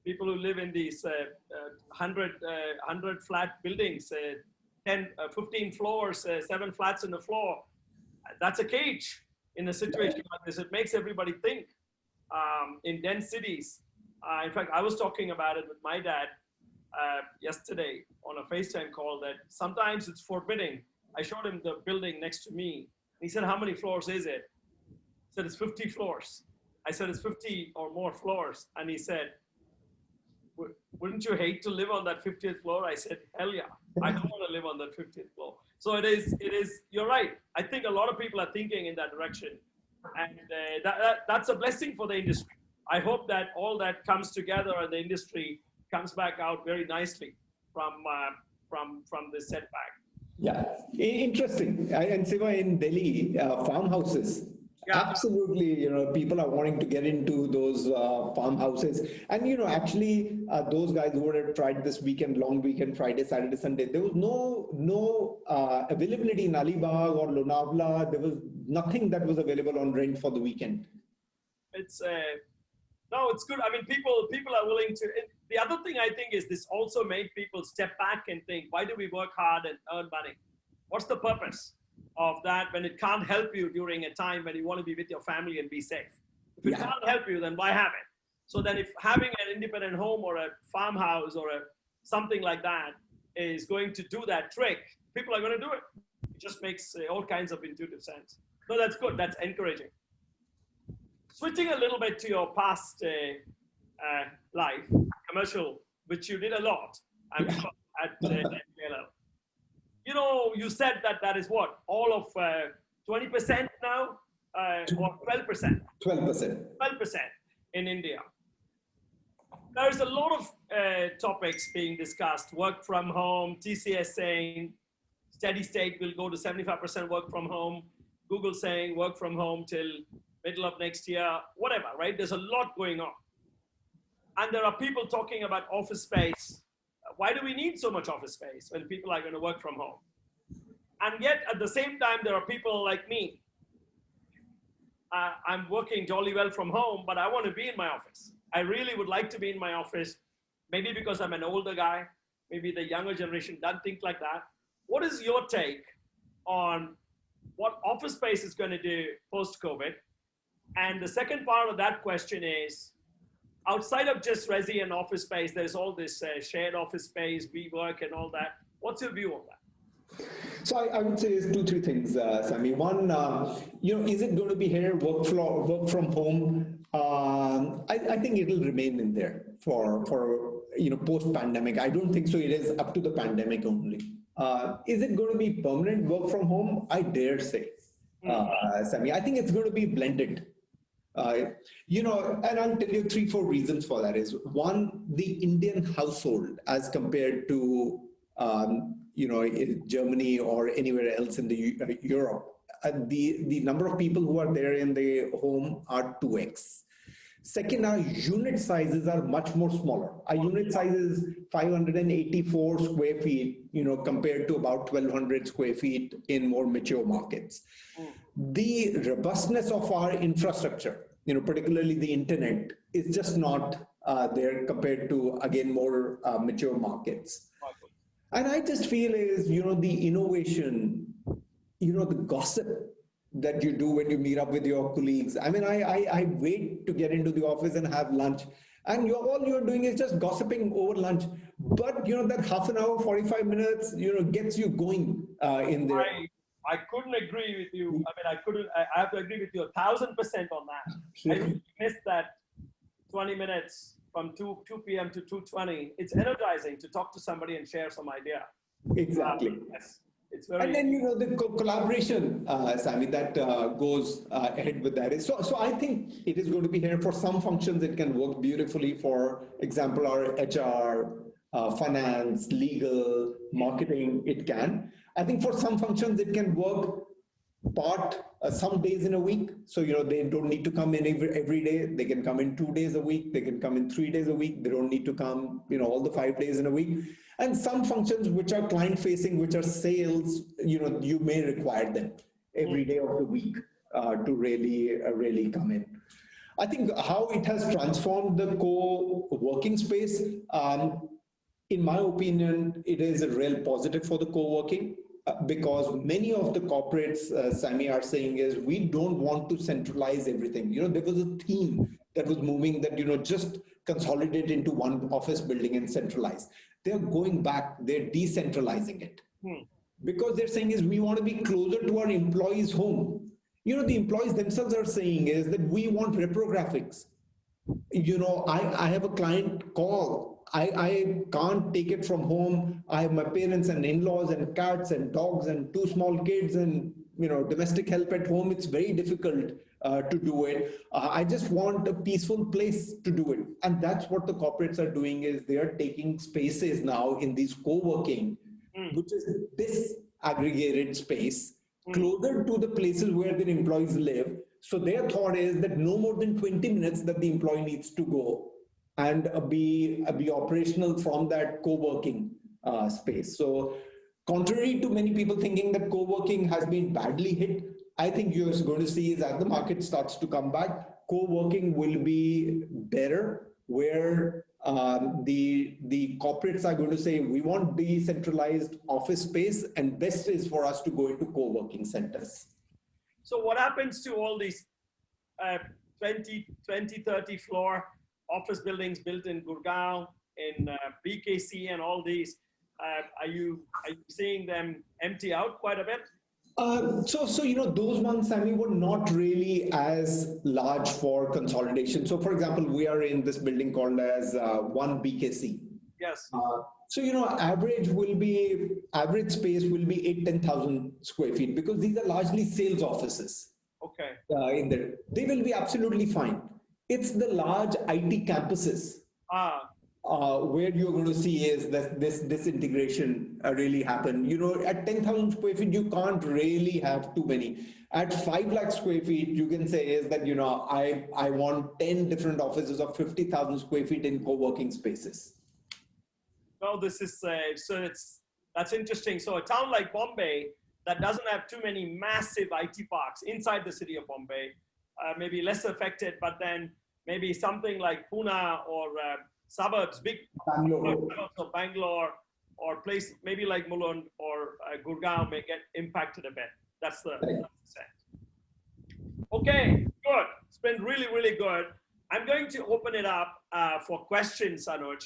people who live in these 100 flat buildings, 15 floors, 7 flats in the floor, that's a cage in a situation like this. It makes everybody think in dense cities. In fact, I was talking about it with my dad yesterday on a FaceTime call that sometimes it's forbidding. I showed him the building next to me. He said, how many floors is it? I said, it's 50 floors. I said, it's 50 or more floors. And he said, wouldn't you hate to live on that 50th floor? I said, hell yeah, I don't want to live on that 50th floor. So it is, you're right. I think a lot of people are thinking in that direction. And that's a blessing for the industry. I hope that all that comes together and the industry comes back out very nicely from this setback. Yeah, interesting. And Siva, in Delhi, farmhouses. Yeah. Absolutely, people are wanting to get into those farmhouses. And, actually, those guys who would have tried this long weekend, Friday, Saturday, Sunday, there was no availability in Alibag or Lonavala. There was nothing that was available on rent for the weekend. It's good. I mean, people are willing to. The other thing I think is this also made people step back and think, why do we work hard and earn money? What's the purpose of that when it can't help you during a time when you want to be with your family and be safe? If it can't help you, then why have it? So then if having an independent home or a farmhouse or something like that is going to do that trick, people are going to do it. It just makes all kinds of intuitive sense. So that's good. That's encouraging. Switching a little bit to your past life, commercial, which you did a lot, I'm sure, at JLL. You know, you said that that is what, all of 20% now, or 12%? 12%. 12% in India. There's a lot of topics being discussed. Work from home, TCS saying steady state will go to 75% work from home. Google saying work from home till middle of next year, whatever, right? There's a lot going on. And there are people talking about office space. Why do we need so much office space when people are going to work from home? And yet, at the same time, there are people like me. I'm working jolly well from home, but I want to be in my office. I really would like to be in my office, maybe because I'm an older guy, maybe the younger generation doesn't think like that. What is your take on what office space is going to do post-COVID? And the second part of that question is, outside of just resi and office space, there's all this shared office space, WeWork and all that. What's your view on that? So I would say is two, three things, Sammy. One, is it going to be here, work from home? I think it will remain in there for post-pandemic. I don't think so. It is up to the pandemic only. Is it going to be permanent work from home? I dare say, Sammy. I think it's going to be blended. And I'll tell you 3-4 reasons for that. Is one, the Indian household as compared to Germany or anywhere else in the Europe, the number of people who are there in the home are 2x. Second, our unit sizes are much more smaller. Our unit size is 584 square feet, compared to about 1,200 square feet in more mature markets. The robustness of our infrastructure, particularly the internet, is just not there compared to, again, more mature markets. And I just feel is, the innovation, the gossip that you do when you meet up with your colleagues. I mean, I wait to get into the office and have lunch. And all you're doing is just gossiping over lunch. But, that half an hour, 45 minutes, gets you going in there. I couldn't agree with you. I have to agree with you 1,000% on that. I really missed that 20 minutes from 2 p.m. to 2:20. It's energizing to talk to somebody and share some idea. Exactly. Yes. It's very. And then, the collaboration, Sammy, that goes ahead with that. So I think it is going to be here for some functions. It can work beautifully. For example, our HR, finance, legal, marketing, it can. I think for some functions, it can work some days in a week. So, they don't need to come in every day. They can come in 2 days a week. They can come in 3 days a week. They don't need to come, all the 5 days in a week. And some functions which are client facing, which are sales, you may require them every day of the week to really come in. I think how it has transformed the co-working space, in my opinion, it is a real positive for the co-working. Because many of the corporates, Sammy, are saying is we don't want to centralize everything. There was a theme that was moving that, just consolidate into one office building and centralize. They're going back, they're decentralizing it. Because they're saying is we want to be closer to our employees' home. The employees themselves are saying is that we want reprographics. I have a client call. I can't take it from home. I have my parents and in-laws and cats and dogs and 2 small kids and domestic help at home. It's very difficult to do it. I just want a peaceful place to do it. And that's what the corporates are doing is they are taking spaces now in these co-working, which is this aggregated space, closer to the places where their employees live. So their thought is that no more than 20 minutes that the employee needs to go and be operational from that co-working space. So contrary to many people thinking that co-working has been badly hit, I think you're going to see is as the market starts to come back, co-working will be better, where the corporates are going to say, we want decentralized office space and best is for us to go into co-working centers. So what happens to all these 20, 30 floor office buildings built in Gurgaon, in BKC and all these? Are you seeing them empty out quite a bit? Those ones, Sammy, were not really as large for consolidation. So, for example, we are in this building called as 1 BKC. Yes. Average space will be 8-10,000 square feet because these are largely sales offices. Okay. In there, they will be absolutely fine. It's the large IT campuses where you're going to see is that this disintegration really happen. At 10,000 square feet, you can't really have too many. At 5 lakh square feet, you can say is that, I want 10 different offices of 50,000 square feet in co-working spaces. Well, this is, that's interesting. So a town like Bombay that doesn't have too many massive IT parks inside the city of Bombay, maybe less affected, but then maybe something like Pune or suburbs, big suburbs of Bangalore or place maybe like Mulund or Gurgaon may get impacted a bit. That's the sense. Okay, good. It's been really, really good. I'm going to open it up for questions, Anuj,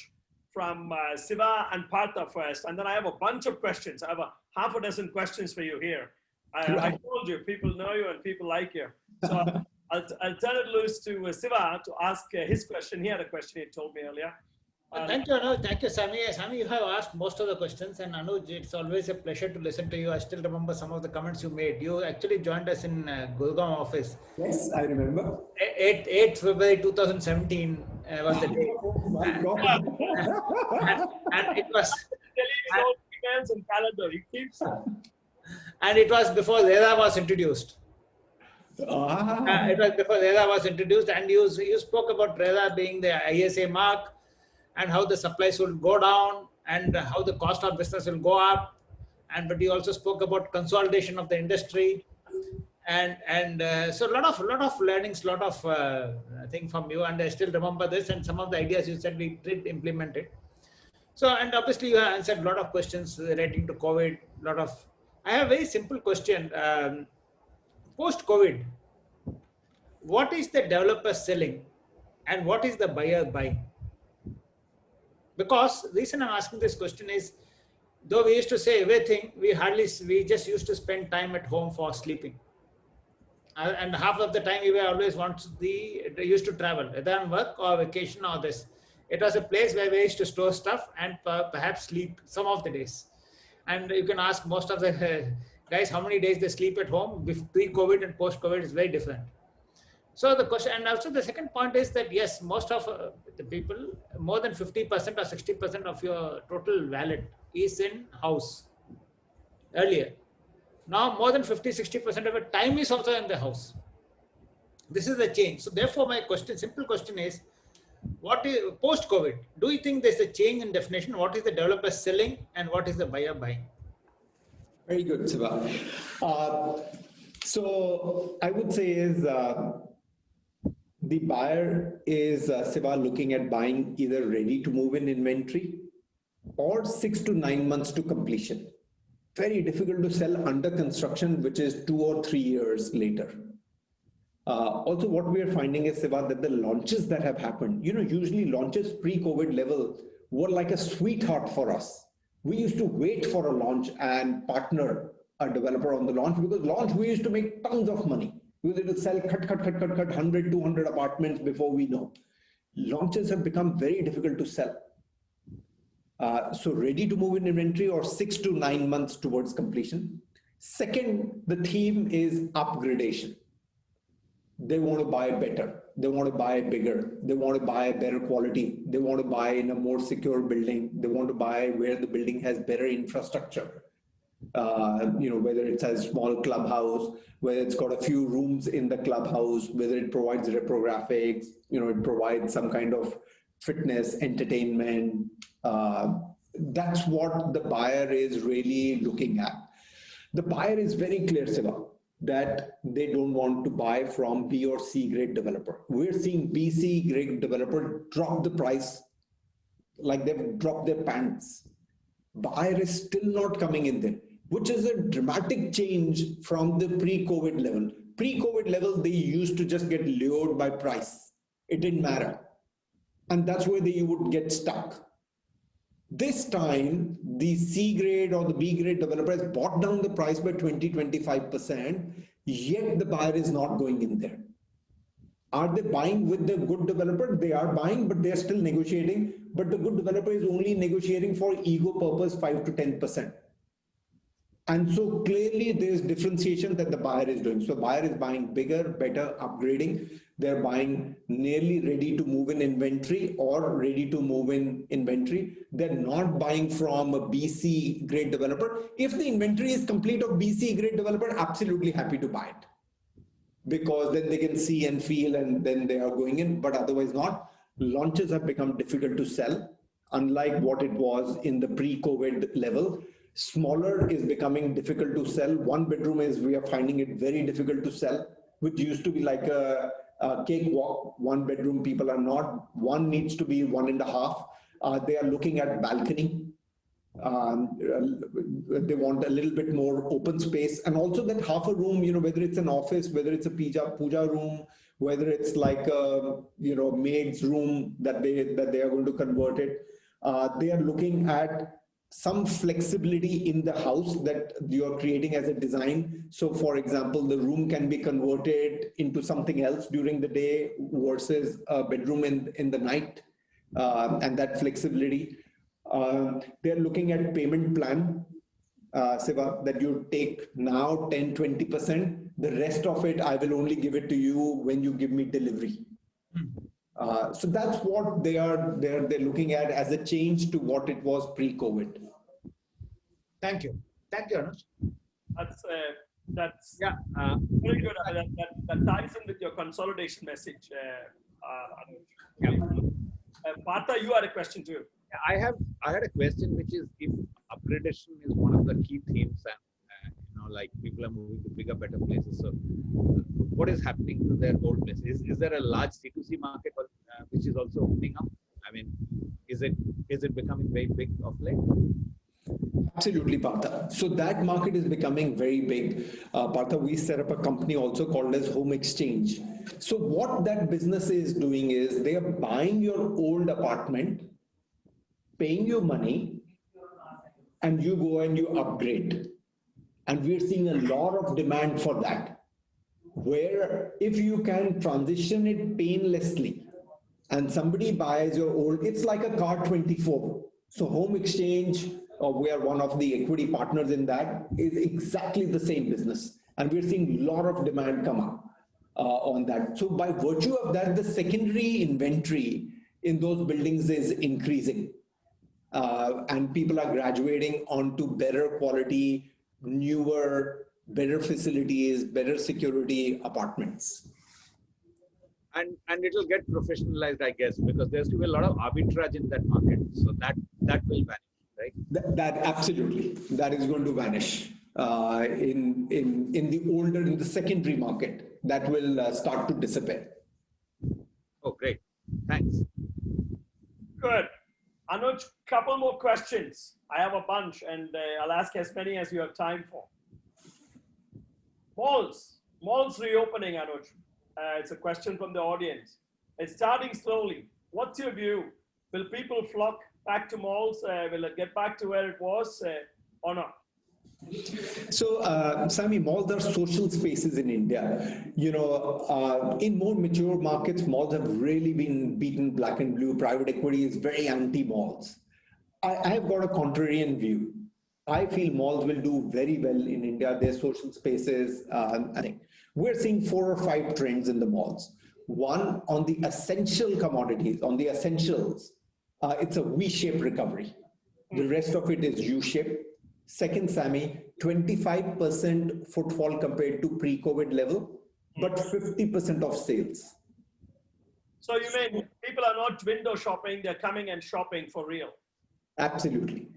from Siva and Partha first, and then I have a bunch of questions. I have a half a dozen questions for you here. I told you, people know you and people like you. So I'll turn it loose to Siva to ask his question. He had a question he told me earlier. Thank you, Anuj. Thank you, Sami. Sami, you have asked most of the questions, and Anuj, it's always a pleasure to listen to you. I still remember some of the comments you made. You actually joined us in Gurgaon office. Yes, I remember. 8 February 2017 was the day. Oh my God. and it was. Emails and calendar. He keeps. And it was before Reda was introduced. It was before Reda was introduced, and you spoke about Reda being the ISA mark, and how the supplies will go down and how the cost of business will go up. But you also spoke about consolidation of the industry. So a lot of learnings, lot of thing from you. And I still remember this and some of the ideas you said we did implement it. So, and obviously you have answered a lot of questions relating to COVID, I have a very simple question. Post-COVID, what is the developer selling and what is the buyer buying? Because the reason I'm asking this question is, though we used to say everything, we just used to spend time at home for sleeping. And half of the time we were always used to travel, either on work or vacation or this. It was a place where we used to store stuff and perhaps sleep some of the days. And you can ask most of the guys how many days they sleep at home. Pre-COVID and post-COVID is very different. So the question, and also the second point is that yes, most of the people, more than 50% or 60% of your total wallet is in house earlier. Now more than 50-60% of your time is also in the house. This is the change. So therefore my simple question is, what is post-COVID? Do you think there's a change in definition? What is the developer selling and what is the buyer buying? Very good, Siva. So I would say is the buyer is Siva looking at buying either ready to move in inventory or 6 to 9 months to completion. Very difficult to sell under construction, which is 2 or 3 years later. Also, what we are finding is, Siva, that the launches that have happened, usually launches pre-COVID level were like a sweetheart for us. We used to wait for a launch and partner a developer on the launch, because launch we used to make tons of money. We used to sell 100, 200 apartments before we know. Launches have become very difficult to sell. So ready to move in inventory or 6 to 9 months towards completion. Second, the theme is upgradation. They want to buy better. They want to buy bigger. They want to buy better quality. They want to buy in a more secure building. They want to buy where the building has better infrastructure. Whether it has a small clubhouse, whether it's got a few rooms in the clubhouse, whether it provides reprographics, it provides some kind of fitness, entertainment. That's what the buyer is really looking at. The buyer is very clear, Siva, that they don't want to buy from B or C grade developer. We're seeing B, C grade developer drop the price like they've dropped their pants. Buyer is still not coming in there, which is a dramatic change from the pre-COVID level. Pre-COVID level, they used to just get lured by price. It didn't matter. And that's where you would get stuck. This time, the C grade or the B grade developer has bought down the price by 20-25%, yet the buyer is not going in there. Are they buying with the good developer? They are buying, but they're still negotiating. But the good developer is only negotiating for ego purpose 5 to 10%. And so clearly there's differentiation that the buyer is doing. So buyer is buying bigger, better, upgrading. They're buying nearly ready to move in inventory or ready to move in inventory. They're not buying from a BC grade developer. If the inventory is complete of BC grade developer, absolutely happy to buy it, because then they can see and feel and then they are going in, but otherwise not. Launches have become difficult to sell, unlike what it was in the pre-COVID level. Smaller is becoming difficult to sell. One bedroom is, we are finding it very difficult to sell, which used to be like a cakewalk. One bedroom, people are not. One needs to be 1.5. They are looking at balcony. They want a little bit more open space, and also that half a room, whether it's an office, whether it's a puja room, whether it's like a maid's room that they are going to convert it. They are looking at some flexibility in the house that you are creating as a design. So for example, the room can be converted into something else during the day versus a bedroom in the night, and that flexibility. They're looking at payment plan, Siva, that you take now 10-20%. The rest of it, I will only give it to you when you give me delivery. So that's what they're looking at as a change to what it was pre-COVID. Thank you, Anuj. That's very good. That ties in with your consolidation message, Anuj. Partha, you had a question too. I had a question, which is, if upgradation is one of the key themes, and like people are moving to bigger, better places. So, what is happening to their old places? Is there a large C2C market which is also opening up? I mean, is it becoming very big of late? Absolutely, Partha. So that market is becoming very big. Partha, we set up a company also called as Home Exchange. So what that business is doing is they are buying your old apartment, paying you money, and you go and you upgrade. And we're seeing a lot of demand for that, where if you can transition it painlessly and somebody buys your old, it's like a car 24. So Home Exchange, we are one of the equity partners in that, is exactly the same business. And we're seeing a lot of demand come up on that. So by virtue of that, the secondary inventory in those buildings is increasing. And people are graduating onto better quality, newer, better facilities, better security apartments. And it will get professionalized, I guess, because there's to be a lot of arbitrage in that market. So that will vanish, right? That absolutely, that is going to vanish in the secondary market. That will start to disappear. Oh, great. Thanks. Good. Anuj, couple more questions. I have a bunch, and I'll ask as many as you have time for. Malls reopening, Anuj. It's a question from the audience. It's starting slowly. What's your view? Will people flock back to malls? Will it get back to where it was or not? So, Sami, malls are social spaces in India. In more mature markets, malls have really been beaten black and blue. Private equity is very anti-malls. I've got a contrarian view. I feel malls will do very well in India. They're social spaces. I think we're seeing 4 or 5 trends in the malls. One, on the essential commodities, on the essentials, it's a V-shaped recovery. The rest of it is U-shaped. Second, Sami, 25% footfall compared to pre-COVID level, but 50% of sales. So you mean people are not window shopping, they're coming and shopping for real? Absolutely.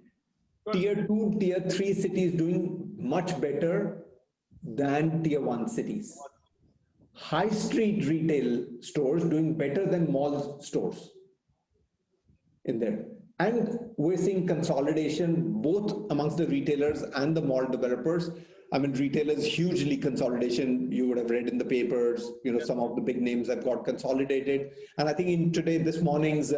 Tier 2, Tier 3 cities doing much better than Tier 1 cities. High street retail stores doing better than mall stores in there. And we're seeing consolidation both amongst the retailers and the mall developers. I mean, retailers hugely consolidation. You would have read in the papers, some of the big names that got consolidated. And I think in this morning's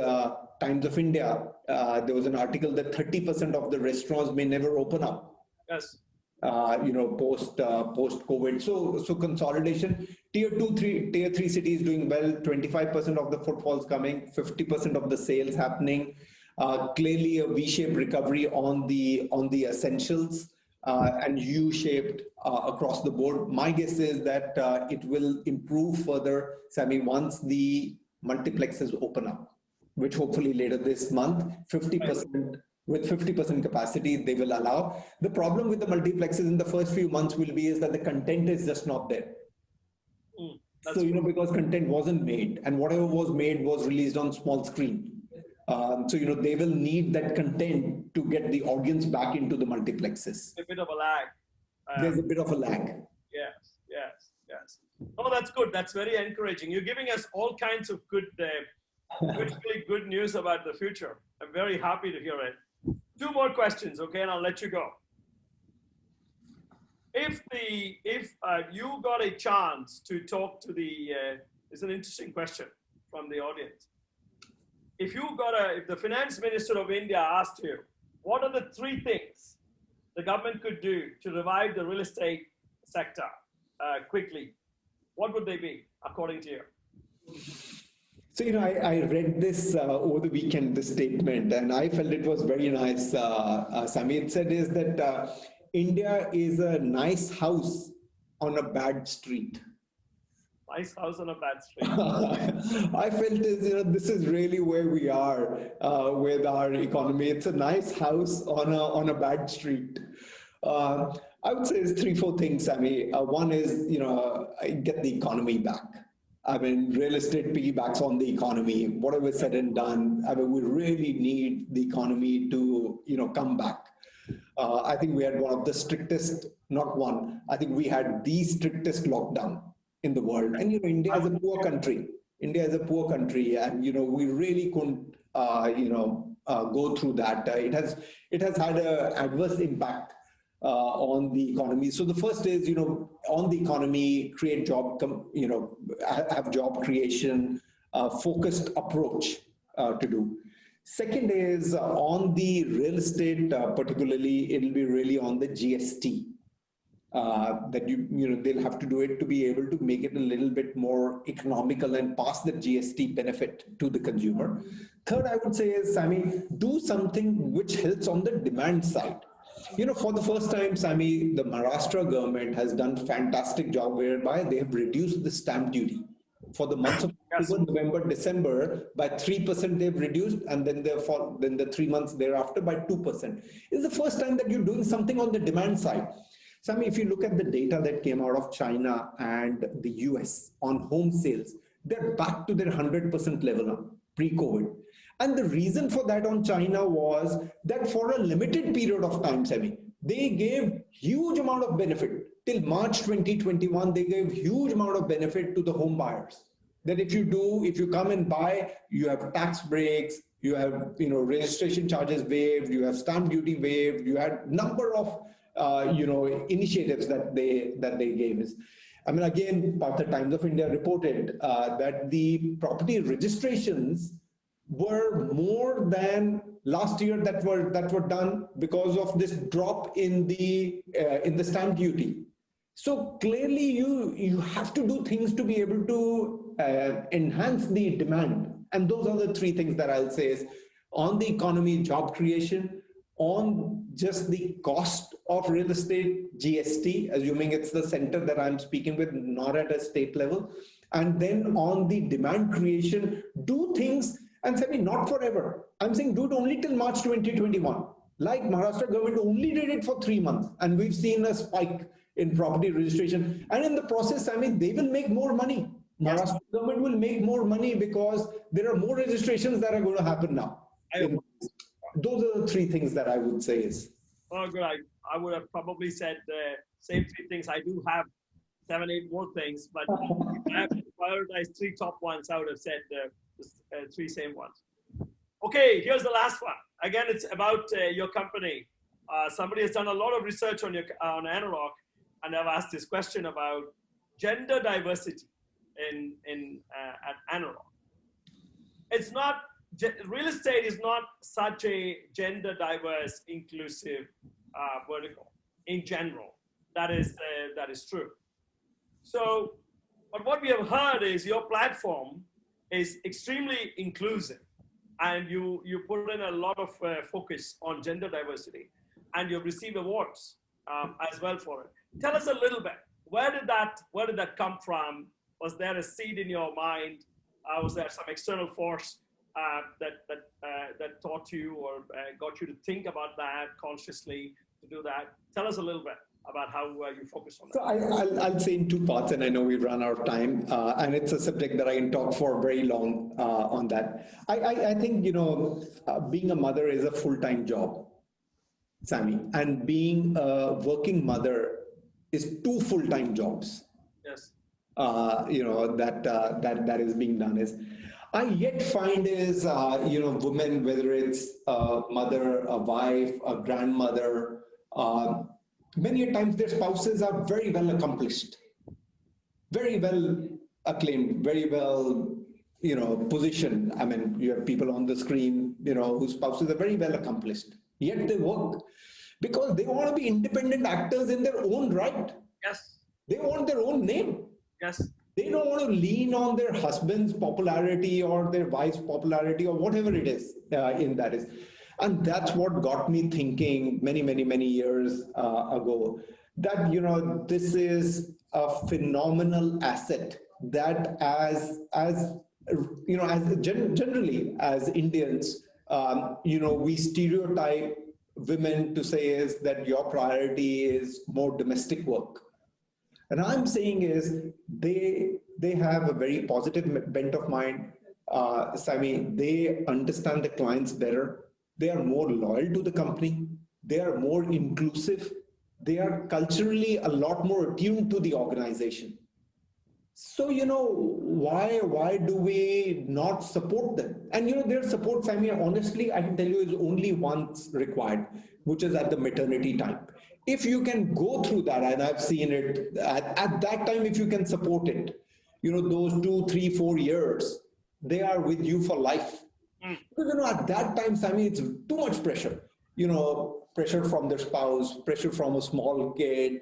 Times of India, there was an article that 30% of the restaurants may never open up. Yes. Post COVID. So consolidation. Tier 3 cities doing well. 25% of the footfalls coming. 50% of the sales happening. Clearly a V-shaped recovery on the essentials. And U-shaped across the board. My guess is that it will improve further, Sammy, once the multiplexes open up, which hopefully later this month, 50%, with 50% capacity, they will allow. The problem with the multiplexes in the first few months will be is that the content is just not there. So, because content wasn't made, and whatever was made was released on small screen. So, they will need that content to get the audience back into the multiplexes. A bit of a lag. There's a bit of a lag. Yes. Oh, that's good. That's very encouraging. You're giving us all kinds of good, really good news about the future. I'm very happy to hear it. 2 more questions, okay, and I'll let you go. If you got a chance to talk to it's an interesting question from the audience. If the finance minister of India asked you, what are the 3 things the government could do to revive the real estate sector quickly, what would they be, according to you? So, I read this over the weekend, this statement, and I felt it was very nice, Sammy. It said is that India is a nice house on a bad street. Nice house on a bad street. I felt this is really where we are with our economy. It's a nice house on a bad street. I would say it's 3-4 things, Sammy. One is, get the economy back. I mean, real estate piggybacks on the economy. Whatever said and done, I mean, we really need the economy to, come back. I think we had one of the strictest, not one, I think we had the strictest lockdown in the world. And, India is a poor country. India is a poor country. And, we really couldn't, go through that. It has had an adverse impact on the economy. So the first is, on the economy, create have job creation, focused approach to do. Second is on the real estate, particularly, it'll be really on the GST. That they'll have to do it to be able to make it a little bit more economical and pass the GST benefit to the consumer. Third, I would say is, Sammy, do something which helps on the demand side. For the first time, Sammy, the Maharashtra government has done a fantastic job whereby they have reduced the stamp duty for the months of October, November, December by 3% they've reduced, and then the 3 months thereafter by 2%. It's the first time that you're doing something on the demand side. Sammy, if you look at the data that came out of China and the US on home sales, they're back to their 100% level now, pre-COVID. And the reason for that on China was that for a limited period of time, Sammy, they gave huge amount of benefit. Till March 2021, they gave huge amount of benefit to the home buyers. That if you come and buy, you have tax breaks, you have registration charges waived, you have stamp duty waived, you had number of initiatives that they gave us. I mean, again, the Times of India reported that the property registrations were more than last year that were done because of this drop in the stamp duty. So clearly, you have to do things to be able to enhance the demand, and those are the 3 things that I'll say is on the economy, job creation, on just the cost of real estate, GST, assuming it's the center that I'm speaking with, not at a state level, and then on the demand creation, do things. And Sammy, not forever. I'm saying do it only till March 2021. Like Maharashtra government only did it for 3 months. And we've seen a spike in property registration. And in the process, Sammy, they will make more money. Maharashtra government will make more money because there are more registrations that are going to happen now. Those are the 3 things that I would say is. Oh, good. I would have probably said the same 3 things. I do have 7, 8 more things, but I have to prioritize 3 top ones. I would have said the 3 same ones. Okay, here's the last one. Again, it's about your company. Somebody has done a lot of research on Anuj, and I've asked this question about gender diversity at Anuj. It's not real estate is not such a gender diverse, inclusive vertical in general. That is true. So, but what we have heard is your platform is extremely inclusive, and you put in a lot of focus on gender diversity, and you've received awards as well for it. Tell us a little bit. Where did that come from? Was there a seed in your mind? Was there some external force that taught you or got you to think about that consciously to do that? Tell us a little bit about how you focus on that. So I'll say in two parts, and I know we've run out of time, and it's a subject that I can talk for very long on that. I think, being a mother is a full-time job, Sammy, and being a working mother is two full-time jobs. Yes. That is being done is. I yet find is, women, whether it's a mother, a wife, a grandmother, many times their spouses are very well accomplished, very well acclaimed, very well, positioned. I mean, you have people on the screen, whose spouses are very well accomplished, yet they work because they want to be independent actors in their own right. Yes. They want their own name. Yes. They don't want to lean on their husband's popularity or their wife's popularity or whatever it is in that is. And that's what got me thinking many years ago that, this is a phenomenal asset that generally as Indians, we stereotype women to say is that your priority is more domestic work. And I'm saying is they have a very positive bent of mind, Sammy. They understand the clients better. They are more loyal to the company. They are more inclusive. They are culturally a lot more attuned to the organization. So, why do we not support them? And, their support, Sammy, honestly, I can tell you is only once required, which is at the maternity time. If you can go through that, and I've seen it, at that time, if you can support it, those 2, 3, 4 years, they are with you for life. Because, at that time, Sammy, it's too much pressure. Pressure from their spouse, pressure from a small kid,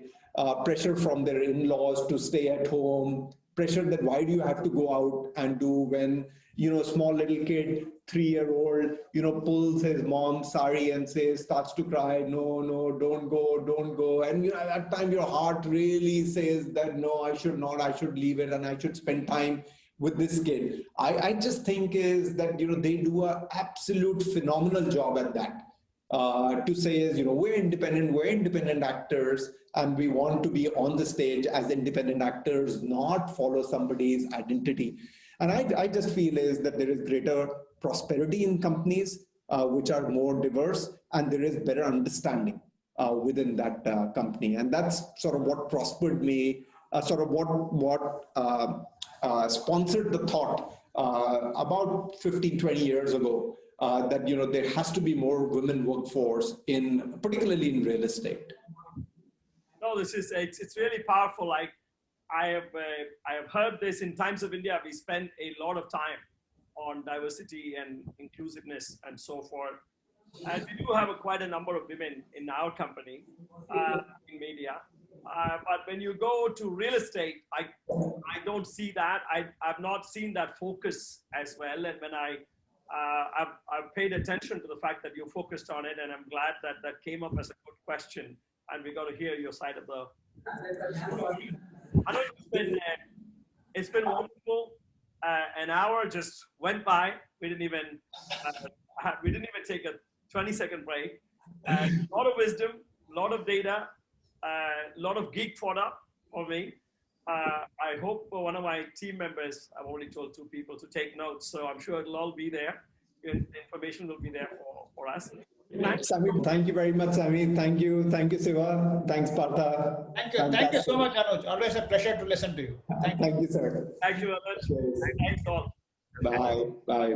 pressure from their in-laws to stay at home, pressure that why do you have to go out and do when, a small little kid, 3-year-old, pulls his mom's sari and starts to cry, no, don't go. And, at that time, your heart really says that, no, I should not, I should leave it and I should spend time with this kid. I just think is that, they do an absolute phenomenal job at that. To say is, we're independent actors, and we want to be on the stage as independent actors, not follow somebody's identity. And I just feel is that there is greater prosperity in companies which are more diverse, and there is better understanding within that company. And that's sort of what prospered me, sort of what sponsored the thought about 15, 20 years ago. That there has to be more women workforce particularly in real estate. No, it's really powerful. Like I have heard this in Times of India. We spend a lot of time on diversity and inclusiveness and so forth. And we do have quite a number of women in our company in media. But when you go to real estate, I don't see that. I've not seen that focus as well. And when I've paid attention to the fact that you focused on it, and I'm glad that came up as a good question, and we got to hear your side of the. I know it's been wonderful. An hour just went by. We didn't even take a 20-second break. A lot of wisdom, a lot of data, a lot of geek fodder for me. I hope one of my team members, I've already told 2 people to take notes, so I'm sure it'll all be there. The information will be there for us. Sammy, thank you very much, Sammy. Thank you, Siva. Thanks, Partha. Thank you so much, Anuj. Always a pleasure to listen to you. Thank you, sir. Thank you, Anuj. Thanks all. Bye.